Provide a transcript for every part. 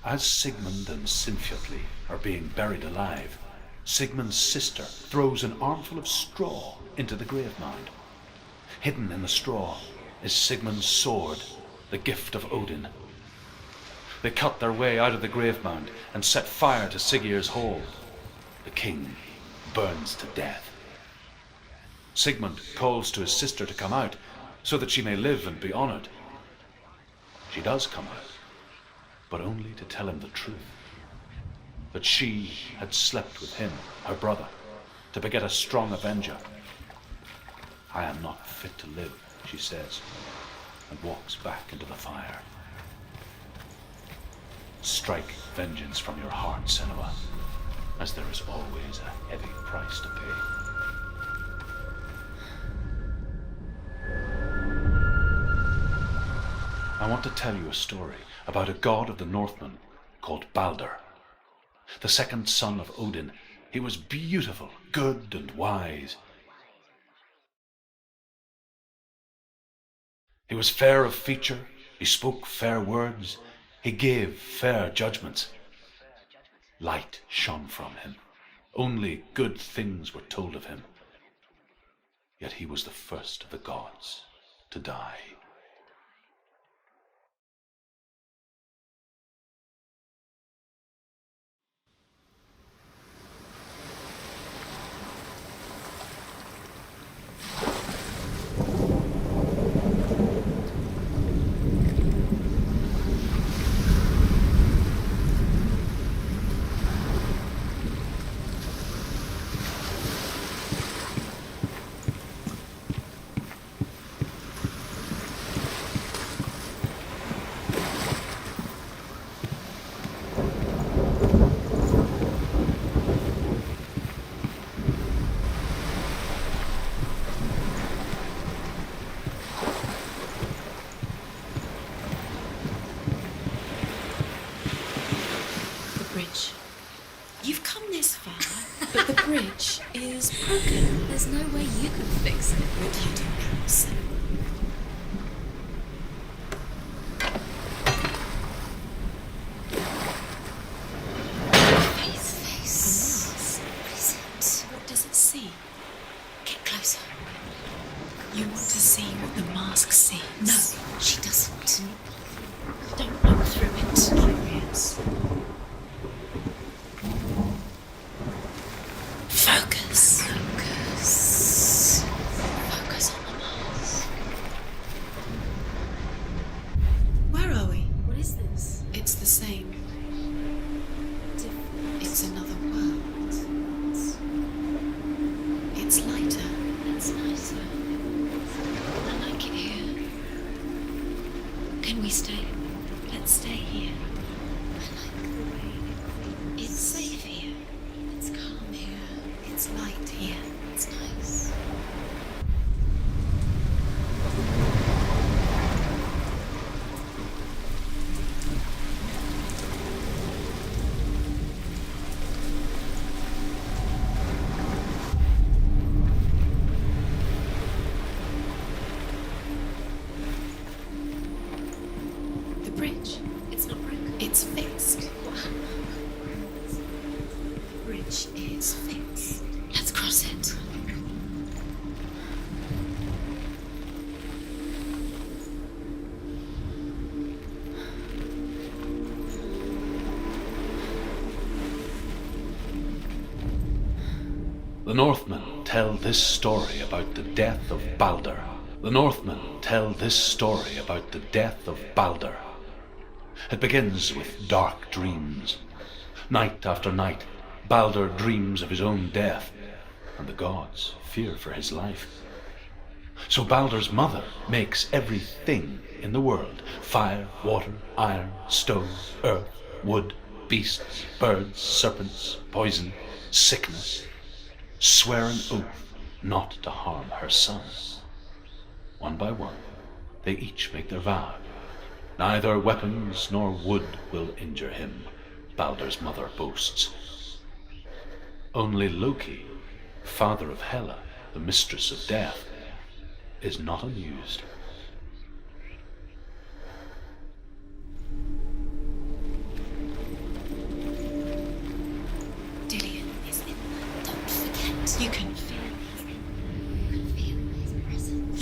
As Sigmund and Sinfjotli are being buried alive, Sigmund's sister throws an armful of straw into the grave mound. Hidden in the straw is Sigmund's sword, the gift of Odin. They cut their way out of the grave mound and set fire to Siggeir's hold. The king burns to death. Sigmund calls to his sister to come out so that she may live and be honored. She does come out, but only to tell him the truth. That she had slept with him, her brother, to beget a strong avenger. I am not fit to live, she says, and walks back into the fire. Strike vengeance from your heart, Senua, as there is always a heavy price to pay. I want to tell you a story about a god of the Northmen called Balder. The second son of Odin, he was beautiful, good, and wise. He was fair of feature, he spoke fair words, he gave fair judgments. Light shone from him. Only good things were told of him. Yet he was the first of the gods to die. You've come this far, but the bridge is broken. There's no way you can fix it. But you do know, so. Face. What is it? What does it see? Get closer. You want to see what the mask sees. No, she doesn't. Don't look through it. Curious. Focus. Focus on the mask. Where are we? What is this? It's the same. Different. It's another world. It's lighter. It's nicer. I like it here. Can we stay? Let's stay here. I like the way it feels. It's safe here. It's calm here. It's light here. It's nice. The bridge. It's not broken. It's fixed. The bridge is fixed. Let's cross it. The Northmen tell this story about the death of Balder. The Northmen tell this story about the death of Balder. It begins with dark dreams. Night after night, Balder dreams of his own death, and the gods fear for his life. So Balder's mother makes everything in the world: fire, water, iron, stone, earth, wood, beasts, birds, serpents, poison, sickness, swear an oath not to harm her son. One by one, they each make their vow. Neither weapons nor wood will injure him, Balder's mother boasts. Only Loki, father of Hela, the mistress of death, is not amused.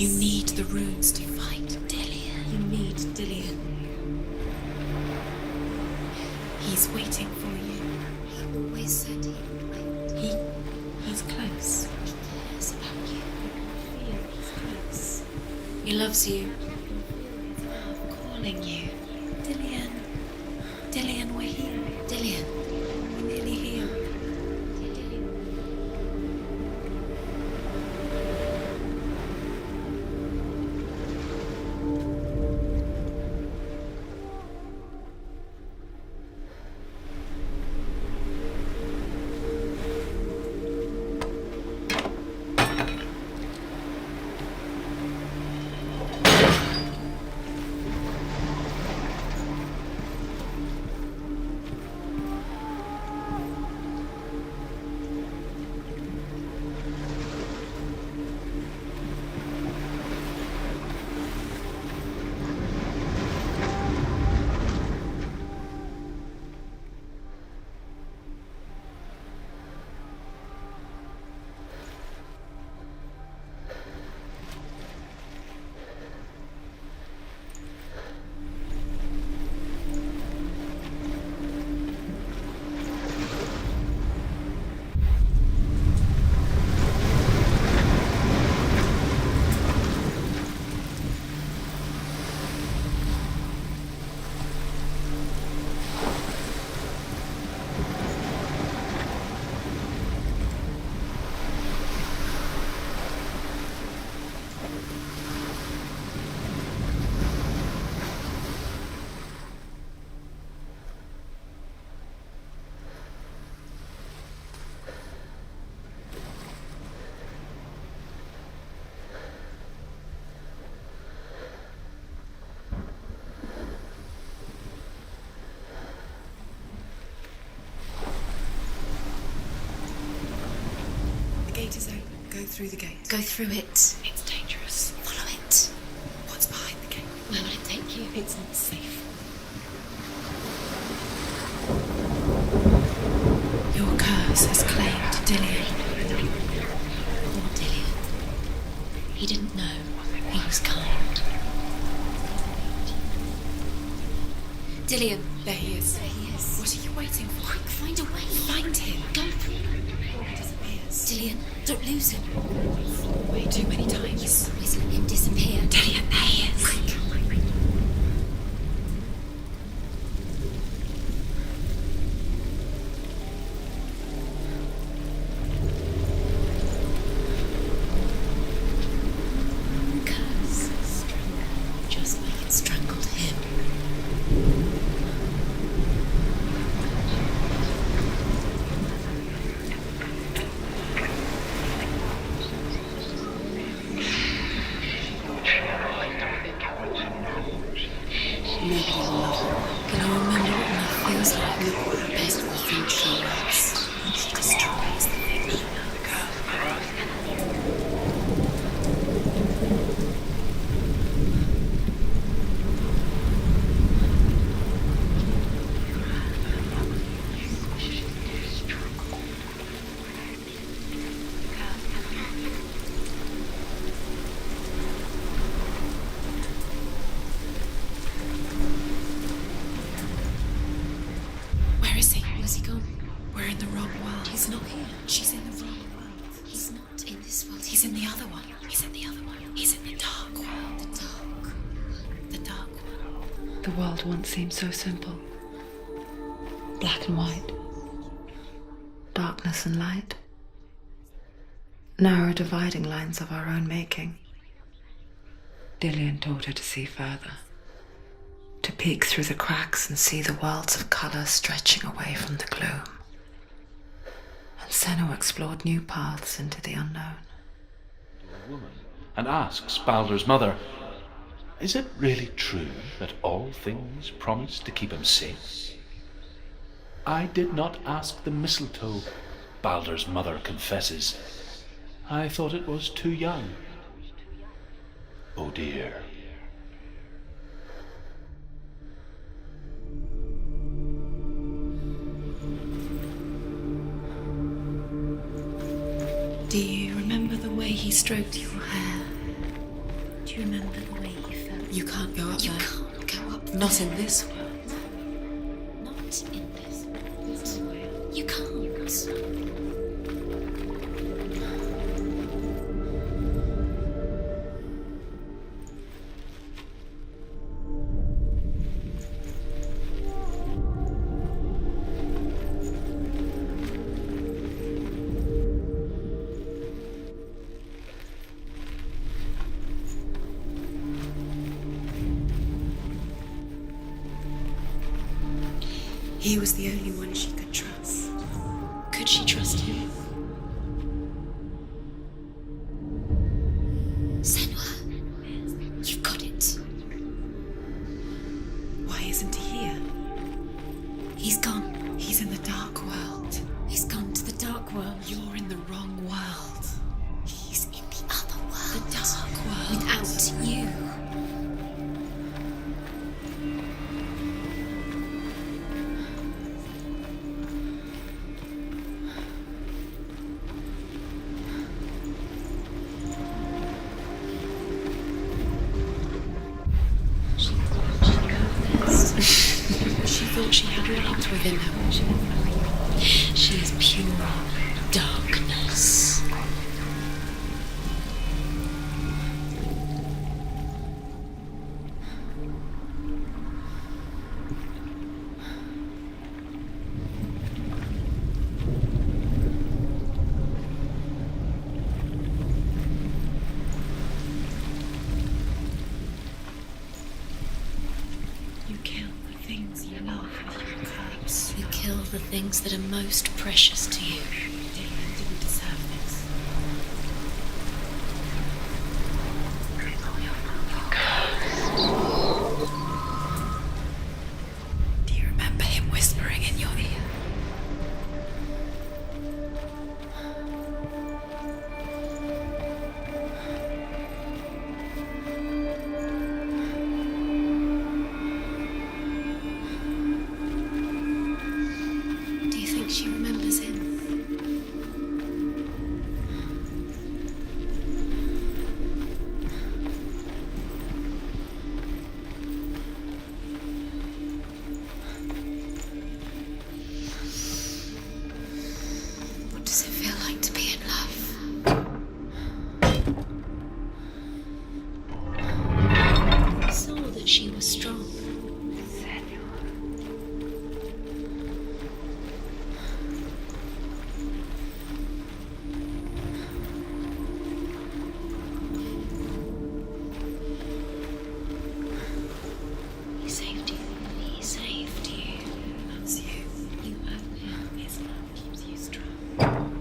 You need the runes to fight Dillian. You need Dillian. He's waiting for you. He always said he would wait. He's close. He cares about you. You can feel he's close. He loves you. You can feel his love Calling you. Dillian. Dillian, we're here. Dillian. We're nearly here. The gate is open. Go through the gate. Go through it. It's dangerous. Follow it. What's behind the gate? Where will it take you? It's not safe. Your curse has claimed Dillian. Poor Dillian. He didn't know. He was kind. Dillian. There he is. There he is. What are you waiting for? Quick, find a way. Find him. Go. He disappears. Dillian, don't lose him. Way too many times. Always let him disappear. Dillian, there he is. Quick. Curse. Strangle. Just like it strangled him. Nobody will love her. Can you remember what life feels like? Look what happens to the thing she loves. And she destroys the thing she loves. Where is he? Where's he gone? We're in the wrong world. He's not here. She's in the wrong world. He's not in this world. He's in the other one. He's in the other one. He's in the dark world. the dark. The dark one. The world once seemed so simple. Black and white. Darkness and light. Narrow dividing lines of our own making. Dillian taught her to see further. To peek through the cracks and see the worlds of colour stretching away from the gloom. And Senua explored new paths into the unknown. A woman and asks Baldur's mother, "Is it really true that all things promise to keep him safe?" "I did not ask the mistletoe," Baldur's mother confesses. "I thought it was too young." Oh dear. Do you remember the way he stroked your hair? you remember the way you felt? You can't go up You there. can't go up Not there. in this world. Not in this world. You can't. He was the only one she could trust. Could she trust him? Senua, you've got it. Why isn't he here? He's gone. He's in the dark world. He's gone to the dark world. You're in the wrong world. He's in the other world. The dark world. Without you. She thought she had light within her. She is pure darkness. You kill the things you love with your curse. You kill the things that are most precious to you. Damon didn't deserve this. Do you remember him whispering in your ear? Do you think she remembers him? What does it feel like to be in love? I saw that she was strong. He saved you. He saved you. That's you. You owe him. His love keeps you strong.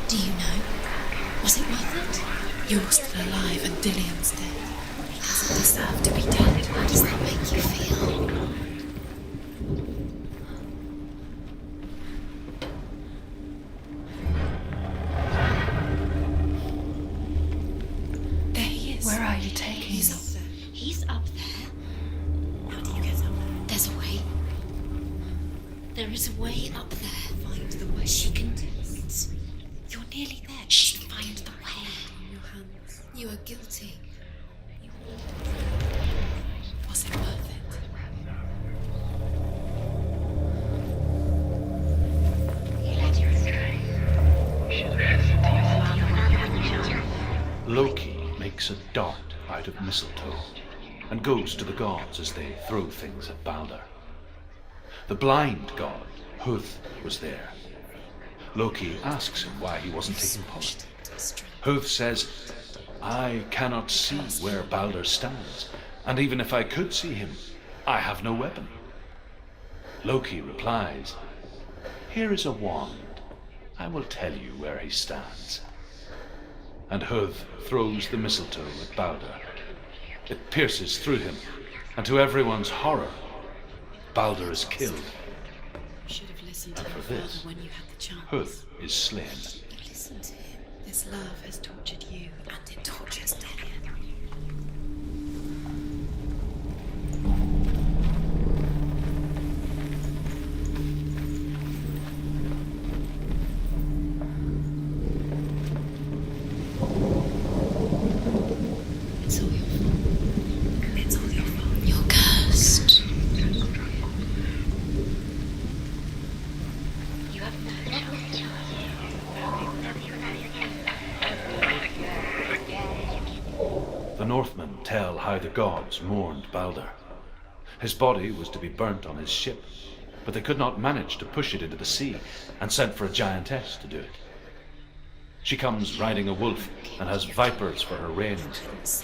Do you know? Was it worth it? You're still alive and Dillian's dead. He doesn't deserve to be dead. How does that make you feel? There he is. Where are you taking There is a way up there. Find the way. She can do it. You're nearly there. She can find the way. On your hands. You are guilty. Was it worth it? Loki makes a dart out of mistletoe and goes to the gods as they throw things at Balder. The blind god, Huth, was there. Loki asks him why he wasn't taking part. Huth says, I cannot see where Balder stands, and even if I could see him, I have no weapon. Loki replies, here is a wand. I will tell you where he stands. And Huth throws the mistletoe at Balder. It pierces through him, and to everyone's horror, Balder is killed. You should have listened to And your for this, father when you had the chance. Huth is slain. But listen to him. This love has tortured you, And it tortures Delia. It's all your fault. It's all your fault. You're cursed. The Northmen tell how the gods mourned Balder. His body was to be burnt on his ship, but they could not manage to push it into the sea, and sent for a giantess to do it. She comes riding a wolf and has vipers for her reins.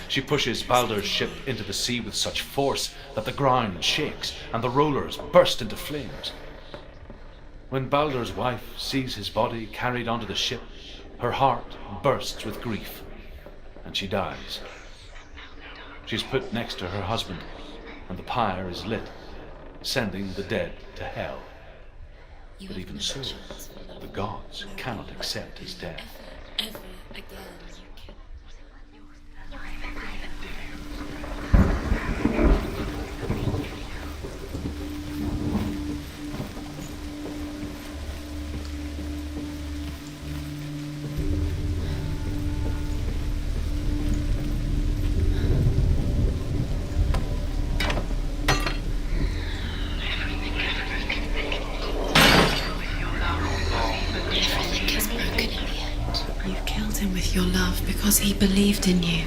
She pushes Balder's ship into the sea with such force that the ground shakes and the rollers burst into flames. When Balder's wife sees his body carried onto the ship, her heart bursts with grief, and she dies. She's put next to her husband, and the pyre is lit, sending the dead to hell. But even so, the gods cannot accept his death. Ever again you can. Everything is broken in the end. You killed him with your love because he believed in you.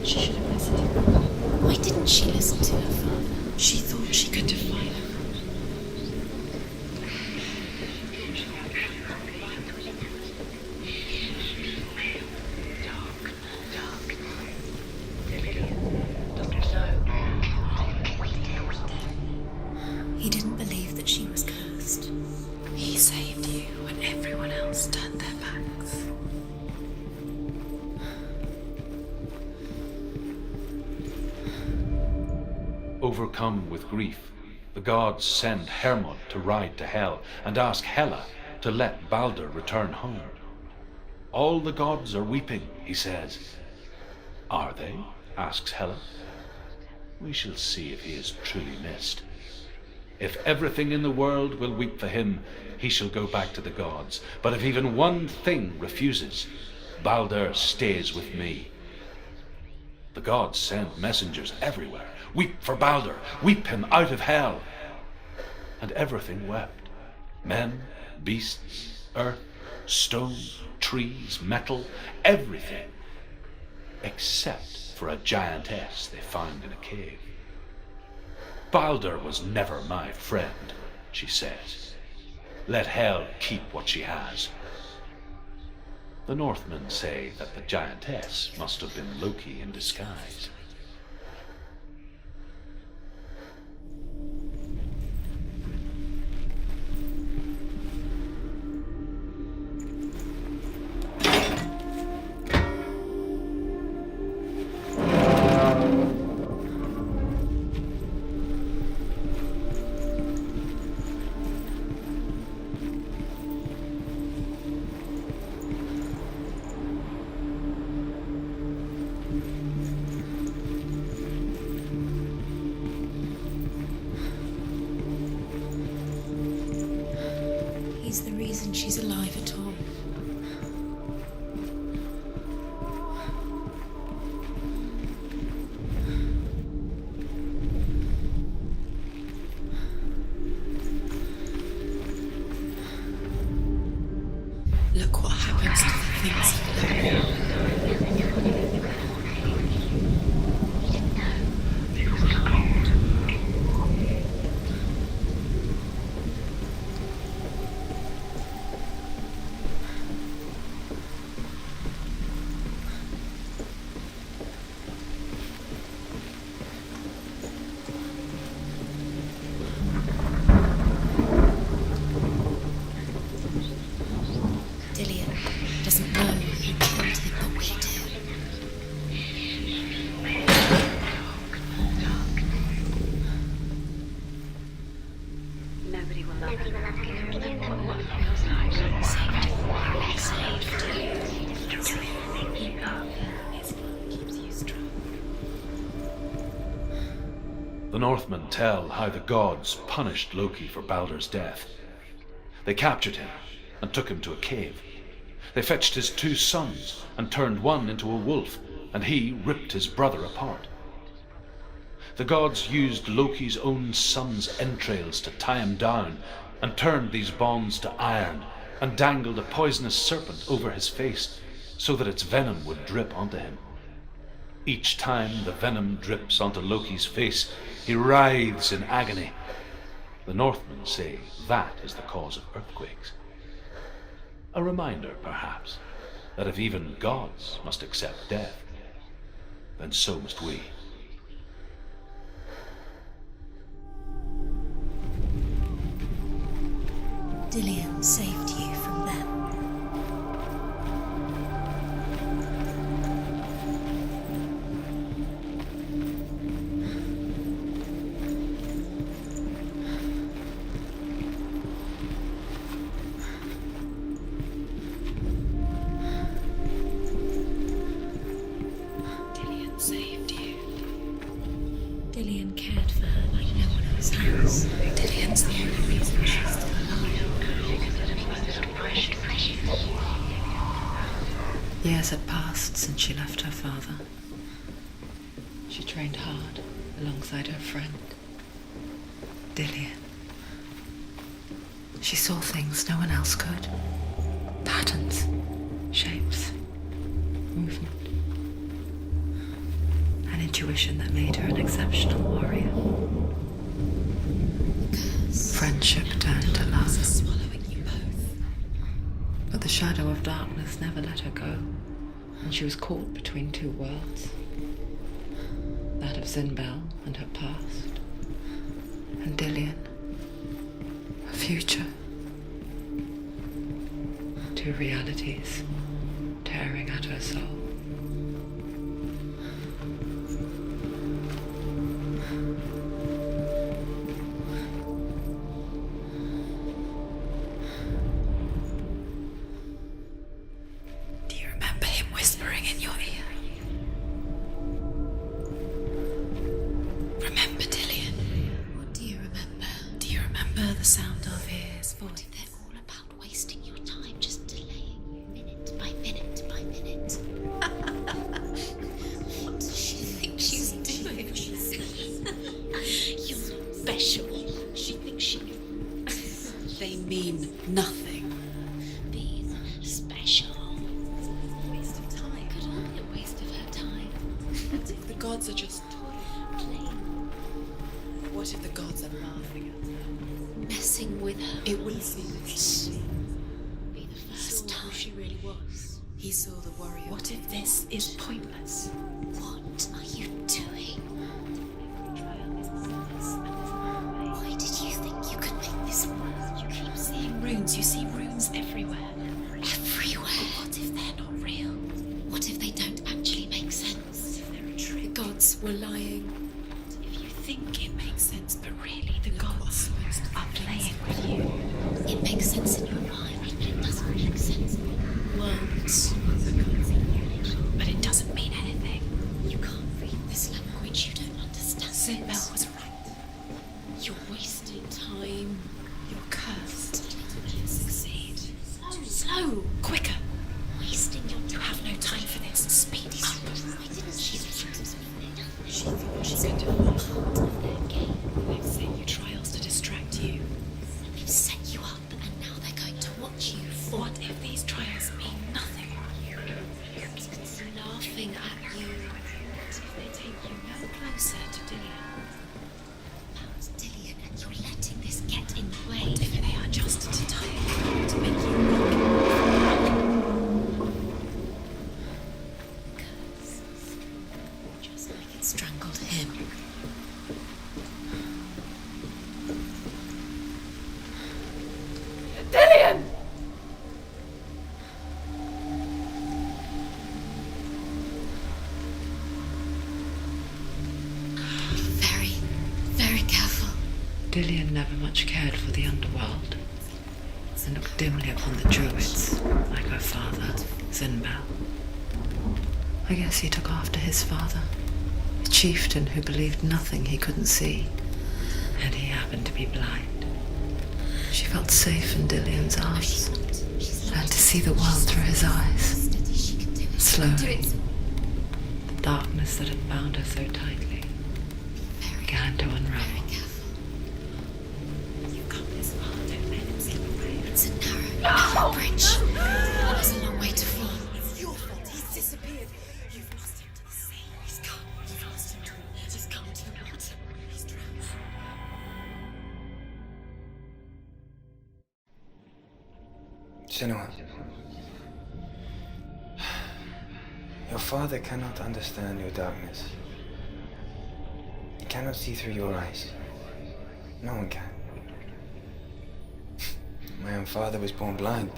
She should have listened to her father. Why didn't she listen to her father? She thought she could defy him. He didn't believe that she was cursed. He saved you when everyone else turned their backs. Overcome with grief, the gods send Hermod to ride to Hell and ask Hela to let Balder return home. All the gods are weeping, he says. Are they? Asks Hela. We shall see if he is truly missed. If everything in the world will weep for him, he shall go back to the gods. But if even one thing refuses, Balder stays with me. The gods send messengers everywhere. Weep for Balder, weep him out of hell. And everything wept. Men, beasts, earth, stone, trees, metal, everything. Except for a giantess they found in a cave. Balder was never my friend, she says. Let hell keep what she has. The Northmen say that the giantess must have been Loki in disguise. think she's alive at all. Look what happens to the things. Doesn't know who killed him, but we do. Nobody will love them what it feels like. The Northmen tell how the gods punished Loki for Baldur's death. They captured him and took him to a cave. They fetched his 2 sons and turned one into a wolf, and he ripped his brother apart. The gods used Loki's own son's entrails to tie him down, and turned these bonds to iron, and dangled a poisonous serpent over his face, so that its venom would drip onto him. Each time the venom drips onto Loki's face, he writhes in agony. The Northmen say that is the cause of earthquakes. A reminder, perhaps, that if even gods must accept death, then so must we. Dillian saved you from them. Dillian saved you. Dillian cared for her like no one else has. Dillian's the only reason she's still alive. Years had passed since she left her father. She trained hard alongside her friend, Dillian. She saw things no one else could. Patterns, shapes, movement. An intuition that made her an exceptional warrior. Friendship turned to love. Swallowing you both. But the shadow of darkness never let her go, and she was caught between 2 worlds. That of Zinbel and her past, and Dillian, her future. 2 realities tearing at her soul. Do you remember him whispering in your ear? Remember, Dillian? What do you remember? Do you remember the sound of his voice? They're all about wasting your time, just delaying you minute by minute by minute. What does she think she's doing? You're special. She thinks she... They mean nothing. Being special. Waste of time. Could all be a waste of her time. What if the gods are just playing? What if the gods are laughing at her? Messing with her. It wouldn't be the first time. Who she really was. He saw the warrior. What if this is pointless? What are you doing? Why did you think you could make this work? You keep seeing runes. You see runes everywhere. Everywhere. What if they're not real? What if they don't actually make sense? If they're a trick? The gods were lying. If you think it makes sense, but really the gods are playing with you. It makes sense in your mind, but it doesn't make sense in words. But it doesn't mean anything. You can't read this language. You don't understand. Zinbel was right. You're wasting time. You're cursed. You'll succeed. Slow! Quicker! Wasting your time. You have no time for this. Speed up. I didn't see that she was She thought she's going to be part of their game. They've set you trials to distract you. They've set you up, and now they're going to watch you. What if these trials mean nothing? Laughing at you. What if they take you no closer to Dillian? About Dillian, and you're letting this get in the way. What if they are just to tie you, to make you rock? Just like it strangled him. Dillian! Very, very careful. Dillian never much cared for the underworld and looked dimly upon the druids, like her father, Zinbel. I guess he took after his father, a chieftain who believed nothing he couldn't see, and he happened to be blind. She felt safe in Dillian's arms, learned to see the world through his eyes. Steady, she can do it. Slowly, the darkness that had bound her so tightly began to unravel. You've come this far, don't let him slip away. It's a narrow bridge. And there's a long way to fall. It's your fault. He's disappeared. You've lost him to the sea. He's gone. You've lost him to the He's come to the water. He's drowned. Senua, your father cannot understand your darkness. He cannot see through your eyes. No one can. My own father was born blind.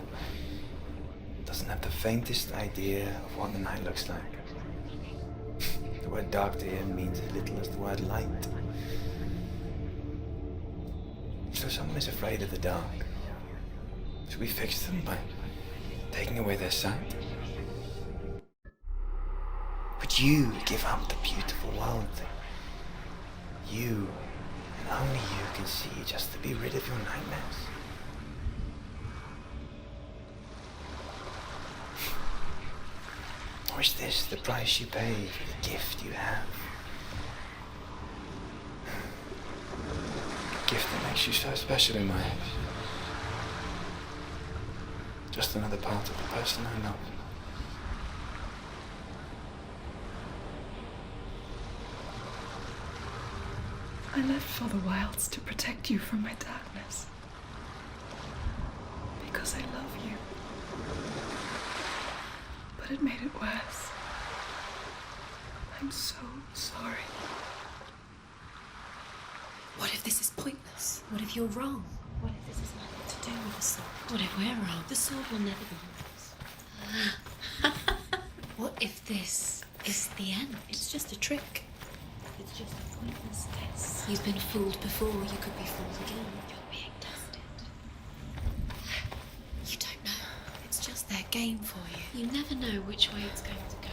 Doesn't have the faintest idea of what the night looks like. The word dark to him means as little as the word light. So someone is afraid of the dark. Should we fix them by taking away their sight? Would you give up the beautiful world that you and only you can see just to be rid of your nightmares? Or is this the price you pay for the gift you have? A gift that makes you so special in my eyes. Just another part of the person I love. I left for the wilds to protect you from my darkness. Because I love you. But it made it worse. I'm so sorry. What if this is pointless? What if you're wrong? What if this is nothing to do with the sword? What if we're wrong? The sword will never be yours. What if this is the end? It's just a trick. It's just a pointless test. You've been fooled before, you could be fooled again. You're being tested. You don't know. It's just their game for you. You never know which way it's going to go.